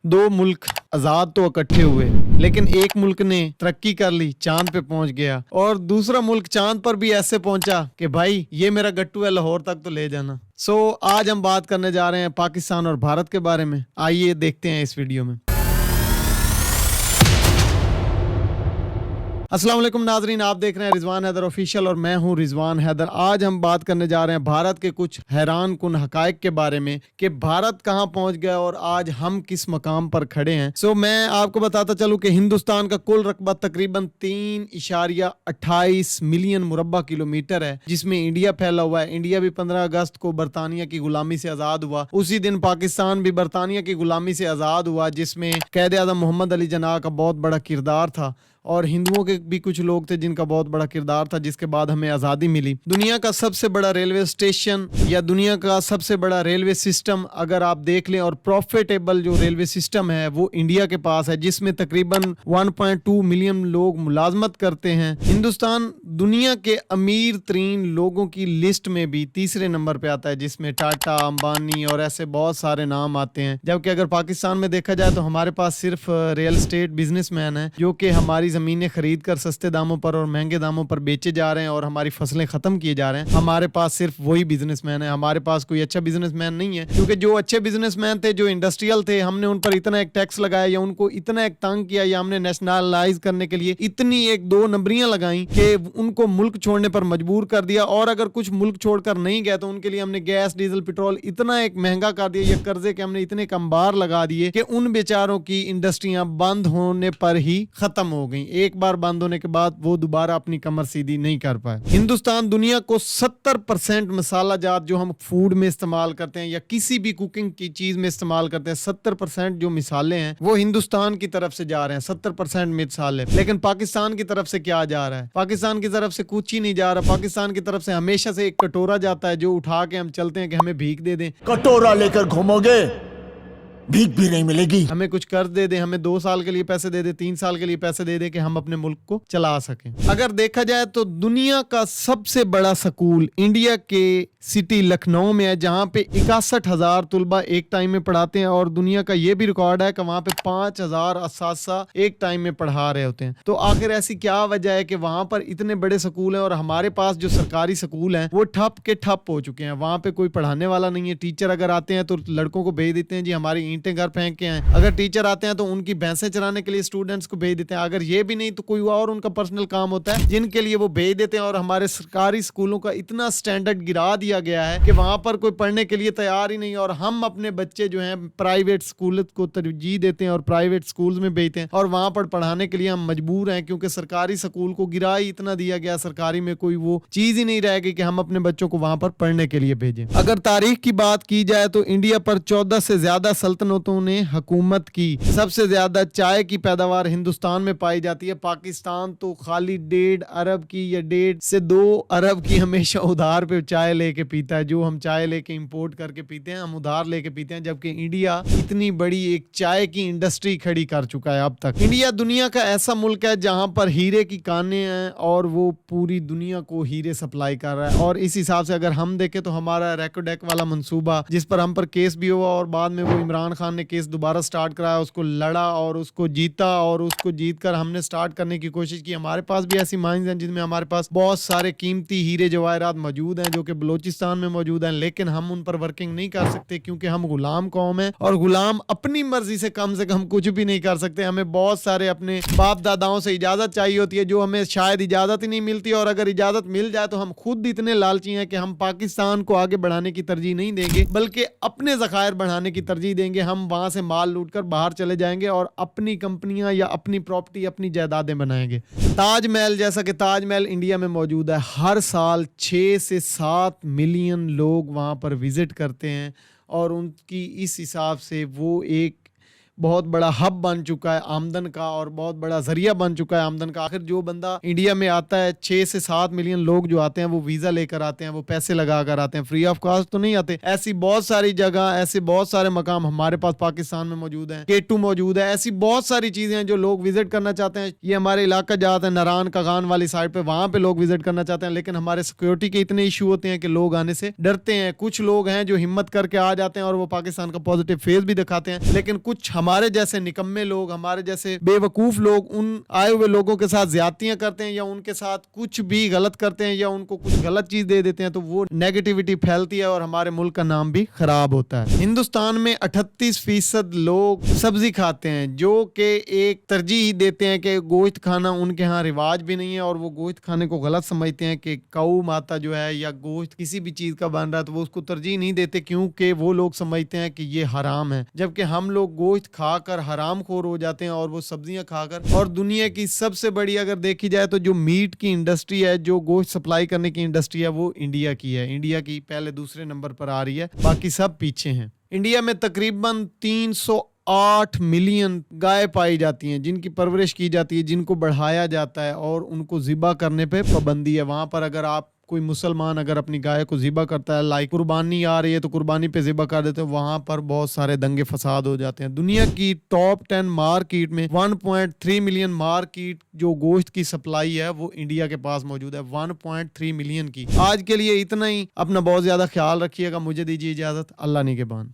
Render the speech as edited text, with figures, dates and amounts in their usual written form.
दो मुल्क आजाद तो इकट्ठे हुए, लेकिन एक मुल्क ने तरक्की कर ली, चांद पे पहुंच गया, और दूसरा मुल्क चांद पर भी ऐसे पहुंचा कि भाई ये मेरा गट्टू है, लाहौर तक तो ले जाना। आज हम बात करने जा रहे हैं पाकिस्तान और भारत के बारे में। आइए देखते हैं इस वीडियो में। अस्सलाम वालेकुम नाजरीन, आप देख रहे हैं रिजवान हैदर ऑफिशियल और मैं हूं रिजवान हैदर। आज हम बात करने जा रहे हैं भारत के कुछ हैरान कुन हकायक के बारे में कि भारत कहां पहुंच गया और आज हम किस मकाम पर खड़े हैं। मैं आपको बताता चलूं कि हिंदुस्तान का कुल रकबा तकरीबन 3.28 मिलियन मुरब्बा किलोमीटर है, जिसमें इंडिया फैला हुआ है। इंडिया भी 15 अगस्त को बरतानिया की गुलामी से आज़ाद हुआ। उसी दिन पाकिस्तान भी बरतानिया की गुलामी से आज़ाद हुआ, जिसमें कैद आज़म मोहम्मद अली जिन्नाह का बहुत बड़ा किरदार था और हिंदुओं के भी कुछ लोग थे जिनका बहुत बड़ा किरदार था, जिसके बाद हमें आज़ादी मिली। दुनिया का सबसे बड़ा रेलवे स्टेशन या दुनिया का सबसे बड़ा रेलवे सिस्टम अगर आप देख लें, और प्रॉफिटेबल जो रेलवे सिस्टम है वो इंडिया के पास है, जिसमें तकरीबन 1.2 मिलियन लोग मुलाजमत करते हैं। हिंदुस्तान दुनिया के अमीर तरीन लोगों की लिस्ट में भी तीसरे नंबर पे आता है, जिसमें टाटा, अंबानी और ऐसे बहुत सारे नाम आते हैं। जबकि अगर पाकिस्तान में देखा जाए तो हमारे पास सिर्फ रियल एस्टेट बिजनेसमैन है जो कि हमारी जमीनें खरीद कर सस्ते दामों पर और महंगे दामों पर बेचे जा रहे हैं और हमारी फसलें खत्म किए जा रहे हैं। हमारे पास सिर्फ वही बिजनेसमैन है, हमारे पास कोई अच्छा बिजनेसमैन नहीं है, क्योंकि जो अच्छे बिजनेसमैन थे, जो इंडस्ट्रियल थे, हमने उन पर इतना एक टैक्स लगाया या उनको इतना एक तंग किया या हमने नेशनलाइज करने के लिए इतनी एक दो नंबरियां लगाई कि उनको मुल्क छोड़ने पर मजबूर कर दिया। और अगर कुछ मुल्क छोड़कर नहीं गए तो उनके लिए हमने गैस, डीजल, पेट्रोल इतना एक महंगा कर दिया या कर्जे के हमने इतने कमबार लगा दिए कि उन बेचारों की इंडस्ट्रियां बंद होने पर ही खत्म हो गई। एक बार बंद होने के बाद वो दोबारा अपनी कमर सीधी नहीं कर पाए। हिंदुस्तान दुनिया को 70% मसाला जात जो हम फूड में इस्तेमाल करते हैं या किसी भी कुकिंग की चीज में इस्तेमाल करते हैं, 70% जो मिसाले हैं वो हिंदुस्तान की तरफ से जा रहे हैं, 70% मिसाले। लेकिन पाकिस्तान की तरफ से क्या जा रहा है? पाकिस्तान की तरफ से कुछ ही नहीं जा रहा। पाकिस्तान की तरफ से हमेशा से एक कटोरा जाता है जो उठा के हम चलते हैं कि हमें भीख दे दें। कटोरा लेकर घूमोगे, भीख भी नहीं मिलेगी। हमें कुछ कर्ज दे दे, हमें 2 साल के लिए पैसे दे दे, 3 साल के लिए पैसे दे दे कि हम अपने मुल्क को चला सकें। अगर देखा जाए तो दुनिया का सबसे बड़ा स्कूल इंडिया के सिटी लखनऊ में है, जहां पे 61,000 तुलबा एक टाइम में पढ़ाते हैं और दुनिया का ये भी रिकॉर्ड है कि वहां पे 5,000 असातिज़ा एक टाइम में पढ़ा रहे होते हैं। तो आखिर ऐसी क्या वजह है कि वहां पर इतने बड़े स्कूल हैं और हमारे पास जो सरकारी स्कूल हैं वो ठप के ठप हो चुके हैं? वहां पे कोई पढ़ाने वाला नहीं है। टीचर अगर आते हैं तो लड़कों को भेज देते हैं, जी हमारी ईंटें घर फेंक के आए। अगर टीचर आते हैं तो उनकी भैंसें चराने के लिए स्टूडेंट्स को भेज देते हैं। अगर ये भी नहीं तो कोई और उनका पर्सनल काम होता है जिनके लिए वो भेज देते हैं। और हमारे सरकारी स्कूलों का इतना स्टैंडर्ड गिरा दिया गया है कि वहां पर कोई पढ़ने के लिए तैयार ही नहीं, और हम अपने बच्चे जो हैं प्राइवेट स्कूल को तरजीह देते हैं और प्राइवेट स्कूल्स में भेजते हैं, और वहां पर पढ़ाने के लिए हम मजबूर हैं क्योंकि सरकारी स्कूल को गिरा ही इतना दिया गया, सरकारी में कोई वो चीज ही नहीं रह गई कि हम अपने बच्चों को वहां पर पढ़ने के लिए भेजें। अगर तारीख की बात की जाए तो इंडिया पर 14 से ज्यादा सल्तनतों ने हुकूमत की। सबसे ज्यादा चाय की पैदावार हिंदुस्तान में पाई जाती है। पाकिस्तान तो खाली 1.5 अरब की या 1.5 से 2 अरब की हमेशा उधार पे चाय लेके पीता है। जो हम चाय लेके इंपोर्ट करके पीते हैं हम उधार लेके पीते हैं, जबकि इंडिया इतनी बड़ी एक चाय की इंडस्ट्री खड़ी कर चुका है अब तक। इंडिया दुनिया का ऐसा मुल्क है जहां पर हीरे की कानें हैं और वो पूरी दुनिया को हीरे सप्लाई कर रहा है। और इस हिसाब से अगर हम देखें तो हमारा रेकोडेक वाला मंसूबा, जिस पर हम पर केस भी हुआ और बाद में वो इमरान खान ने केस दोबारा स्टार्ट कराया, उसको लड़ा और उसको जीता, और उसको जीतकर हमने स्टार्ट करने की कोशिश की। हमारे पास भी ऐसी माइंस हैं जिनमें हमारे पास बहुत सारे कीमती हीरे जवाहरात मौजूद हैं जो कि बलोचिस्तान में मौजूद हैं, लेकिन हम उन पर वर्किंग नहीं कर सकते क्योंकि हम गुलाम कौम हैं और गुलाम अपनी मर्जी से कम कुछ भी नहीं कर सकते। हमें बहुत सारे अपने बाप दादाओं से इजाजत चाहिए होती है जो हमें शायद इजाजत ही नहीं मिलती, और अगर इजाजत मिल जाए तो हम खुद इतने लालची हैं कि हम पाकिस्तान को आगे बढ़ाने की तरजीह नहीं देंगे बल्कि अपने ज़खायर बढ़ाने की तरजीह देंगे। हम वहां से माल लूटकर बाहर चले जाएंगे और अपनी कंपनियां या अपनी प्रॉपर्टी, अपनी जायदादें बनाएंगे। ताजमहल, जैसा कि ताजमहल इंडिया में मौजूद है, हर साल 6 से 7 मिलियन लोग वहां पर विजिट करते हैं और उनकी इस हिसाब से वो एक बहुत बड़ा हब बन चुका है आमदन का और बहुत बड़ा जरिया बन चुका है आमदन का। आखिर जो बंदा इंडिया में आता है, 6 से 7 मिलियन लोग जो आते हैं वो वीजा लेकर आते हैं, वो पैसे लगा कर आते हैं, फ्री ऑफ कॉस्ट तो नहीं आते। ऐसी बहुत सारी जगह, ऐसे बहुत सारे मकाम हमारे पास पाकिस्तान में मौजूद है। K2 मौजूद है, ऐसी बहुत सारी चीजें हैं जो लोग विजिट करना चाहते हैं। ये हमारे इलाका जाते हैं नारायण कागान वाली साइड पे, वहां पे लोग विजिट करना चाहते हैं, लेकिन हमारे सिक्योरिटी के इतने इशू होते हैं कि लोग आने से डरते हैं। कुछ लोग हैं जो हिम्मत करके आ जाते हैं और वो पाकिस्तान का पॉजिटिव फेस भी दिखाते हैं, लेकिन कुछ हमारे हमारे जैसे निकम्मे लोग, हमारे जैसे बेवकूफ लोग उन आए हुए लोगों के साथ ज्यादतियां करते हैं या उनके साथ कुछ भी गलत करते हैं या उनको कुछ गलत चीज दे देते हैं, तो वो नेगेटिविटी फैलती है और हमारे मुल्क का नाम भी खराब होता है। हिंदुस्तान में 38% लोग सब्जी खाते हैं, जो कि एक तरजीह देते हैं कि गोश्त खाना उनके यहाँ रिवाज भी नहीं है और वो गोश्त खाने को गलत समझते हैं कि गऊ माता जो है या गोश्त किसी भी चीज का बन रहा है तो वो उसको तरजीह नहीं देते, क्योंकि वो लोग समझते हैं कि ये हराम है। जबकि हम लोग गोश्त खाकर हराम खोर हो जाते हैं और वो सब्जियां खाकर। और दुनिया की सबसे बड़ी अगर देखी जाए तो जो मीट की इंडस्ट्री है, जो गोश्त सप्लाई करने की इंडस्ट्री है, वो इंडिया की है। इंडिया की पहले दूसरे नंबर पर आ रही है, बाकी सब पीछे हैं। इंडिया में तकरीबन 308 मिलियन गाय पाई जाती हैं जिनकी परवरिश की जाती है, जिनको बढ़ाया जाता है और उनको ज़िबा करने पे पाबंदी है। वहां पर अगर आप कोई मुसलमान अगर अपनी गाय को ज़िबा करता है, लाइक कुर्बानी आ रही है तो कुर्बानी पे ज़िबा कर देते हैं, वहां पर बहुत सारे दंगे फसाद हो जाते हैं। दुनिया की टॉप 10 मार्केट में 1.3 मिलियन मार्केट जो गोश्त की सप्लाई है वो इंडिया के पास मौजूद है, 1.3 मिलियन की। आज के लिए इतना ही। अपना बहुत ज्यादा ख्याल रखिएगा। मुझे दीजिए इजाजत। अल्लाह निगहबान।